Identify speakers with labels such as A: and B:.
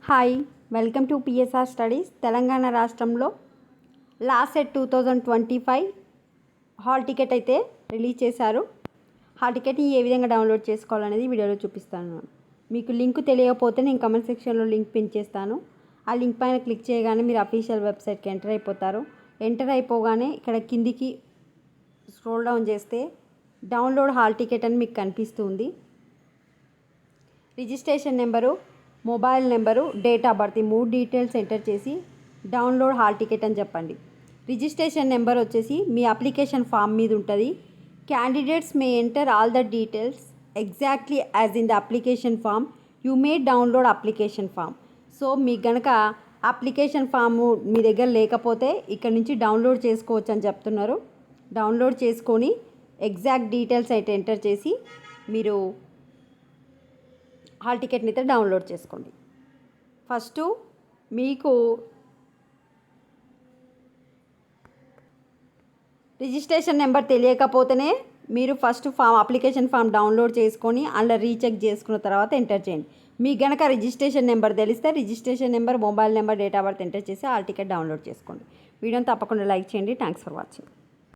A: Hi, welcome to PSR studies. Telangana రాష్ట్రంలో last set 2025 hall ticket అయితే release చేశారు. Hall టికెట్ని ఏ విధంగా డౌన్లోడ్ చేసుకోవాలనేది వీడియోలో చూపిస్తాను. మీకు లింక్ తెలియకపోతే నేను కమెంట్ సెక్షన్లో లింక్ పిన్ చేస్తాను. ఆ లింక్ పైన క్లిక్ చేయగానే మీరు అఫీషియల్ వెబ్సైట్కి ఎంటర్ అయిపోతారు. ఎంటర్ అయిపోగానే ఇక్కడ కిందికి స్క్రోల్ డౌన్ చేస్తే డౌన్లోడ్ హాల్ టికెట్ అని మీకు కనిపిస్తుంది. Registration number, mobile number, date of birth, 3 details enter చేసి డౌన్లోడ్ హాల్ టికెట్ అని చెప్పండి. రిజిస్ట్రేషన్ నెంబర్ వచ్చేసి మీ అప్లికేషన్ ఫామ్ మీద ఉంటుంది. Candidates may enter all the details exactly as in the application form. You may download application form. So మీకు కనుక application form మీ దగ్గర లేకపోతే ఇక్కడ నుంచి డౌన్లోడ్ చేసుకోవచ్చు అని చెప్తున్నారు. డౌన్లోడ్ చేసుకొని ఎగ్జాక్ట్ డీటెయిల్స్ అయితే ఎంటర్ చేసి మీరు హాల్ టికెట్ని అయితే డౌన్లోడ్ చేసుకోండి. ఫస్ట్ మీకు రిజిస్ట్రేషన్ నెంబర్ తెలియకపోతేనే మీరు ఫస్ట్ అప్లికేషన్ ఫామ్ డౌన్లోడ్ చేసుకొని అందులో రీచెక్ చేసుకున్న తర్వాత ఎంటర్ చేయండి. మీకు గనక రిజిస్ట్రేషన్ నెంబర్ తెలిస్తే registration number, mobile number, date of birth enter చేసి హాల్ టికెట్ డౌన్లోడ్ చేసుకోండి. వీడియోని తప్పకుండా లైక్ చేయండి. Thanks for watching.